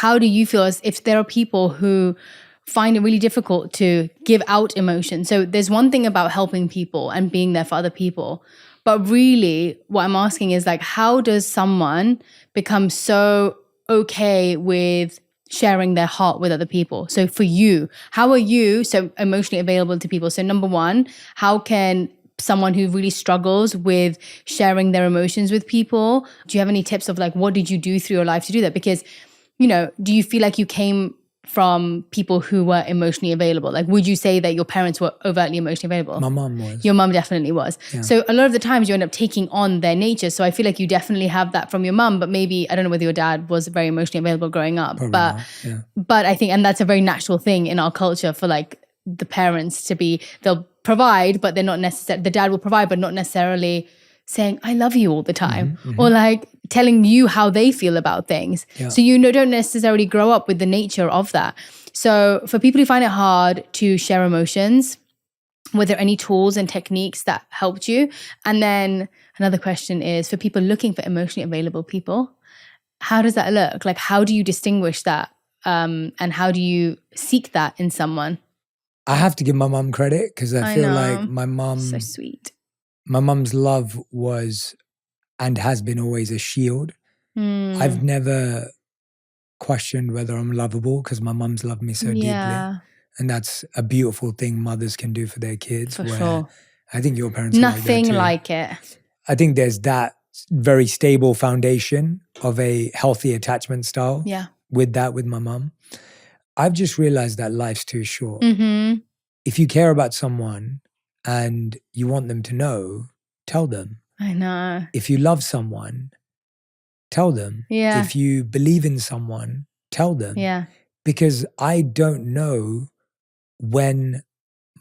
how do you feel as if there are people who find it really difficult to give out emotion? So there's one thing about helping people and being there for other people. But really what I'm asking is like, how does someone become so okay with sharing their heart with other people? So for you, how are you so emotionally available to people? So number one, how can someone who really struggles with sharing their emotions with people, do you have any tips of like, what did you do through your life to do that? Because, you know, do you feel like you came from people who were emotionally available? Like, would you say that your parents were overtly emotionally available? My mom was. Your mom definitely was. Yeah. So a lot of the times you end up taking on their nature. So I feel like you definitely have that from your mom, but maybe, I don't know whether your dad was very emotionally available growing up. Probably but not, yeah. But I think, and that's a very natural thing in our culture for like the parents to be, they'll provide, but they're not necessarily, the dad will provide, but not necessarily saying, I love you all the time. Or like telling you how they feel about things. Yeah. So you don't necessarily grow up with the nature of that. So for people who find it hard to share emotions, were there any tools and techniques that helped you? And then another question is for people looking for emotionally available people, how does that look? Like, how do you distinguish that? And how do you seek that in someone? I have to give my mum credit because I feel know. like my mum, So sweet. my mum's love was and has been always a shield. I've never questioned whether I'm lovable because my mum's loved me so deeply. And that's a beautiful thing mothers can do for their kids. For sure. I think your parents are Nothing like that too. like it. I think there's that very stable foundation of a healthy attachment style. Yeah. With my mum. I've just realized that life's too short. Mm-hmm. If you care about someone and you want them to know, tell them. I know. If you love someone, tell them. Yeah. If you believe in someone, tell them. Yeah. Because I don't know when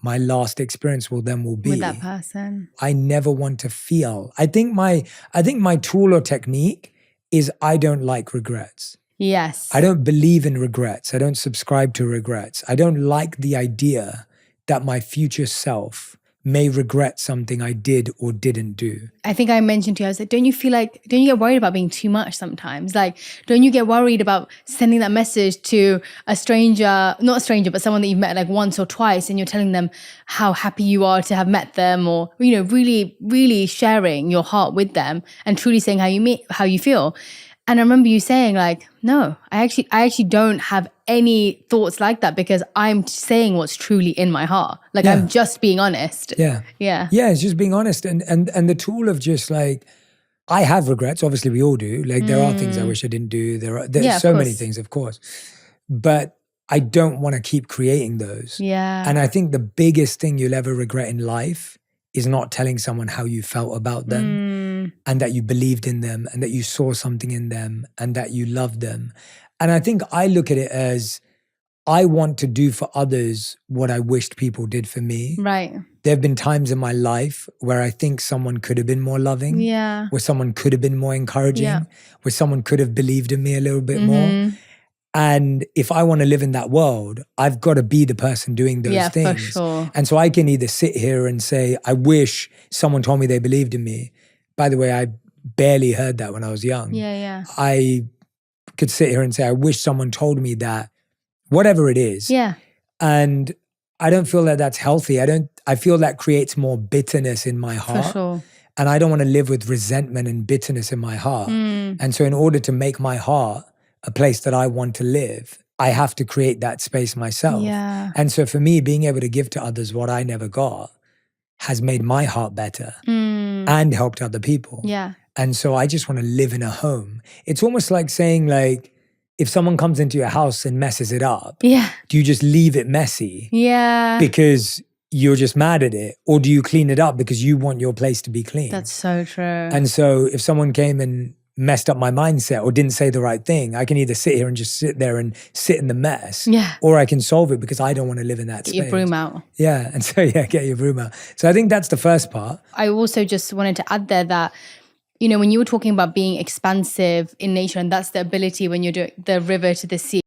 my last experience will be. With that person. I never want to feel. I think my tool or technique is I don't like regrets. Yes. I don't believe in regrets. I don't subscribe to regrets. I don't like the idea that my future self may regret something I did or didn't do. I think I mentioned to you, I was like, don't you get worried about being too much sometimes? Like, don't you get worried about sending that message to a stranger, not a stranger, but someone that you've met like once or twice and you're telling them how happy you are to have met them or, you know, really, really sharing your heart with them and truly saying how you feel. And I remember you saying like, no, I actually don't have any thoughts like that because I'm saying what's truly in my heart. Like I'm just being honest. Yeah. Yeah. Yeah, it's just being honest. And the tool of just like, I have regrets. Obviously we all do. Like there are things I wish I didn't do. There's so many things, of course. But I don't want to keep creating those. Yeah. And I think the biggest thing you'll ever regret in life is not telling someone how you felt about them and that you believed in them and that you saw something in them and that you loved them. And I think I look at it as I want to do for others what I wished people did for me. Right. There have been times in my life where I think someone could have been more loving, where someone could have been more encouraging, where someone could have believed in me a little bit more. And if I want to live in that world, I've got to be the person doing those things. Yeah, for sure. And so I can either sit here and say, I wish someone told me they believed in me. By the way, I barely heard that when I was young. Yeah. I could sit here and say, I wish someone told me that, whatever it is. Yeah. And I don't feel that that's healthy. I feel that creates more bitterness in my heart. For sure. And I don't want to live with resentment and bitterness in my heart. And so in order to make my heart a place that I want to live, I have to create that space myself. Yeah. And so for me, being able to give to others what I never got has made my heart better and helped other people. Yeah. And so I just want to live in a home. It's almost like saying like, if someone comes into your house and messes it up, do you just leave it messy? Yeah. Because you're just mad at it? Or do you clean it up because you want your place to be clean? That's so true. And so if someone came and messed up my mindset or didn't say the right thing, I can either sit here and just sit there and sit in the mess, or I can solve it because I don't want to live in that space. Get your broom out. Yeah, and so get your broom out. So I think that's the first part. I also just wanted to add there that, you know, when you were talking about being expansive in nature, and that's the ability when you're doing the river to the sea,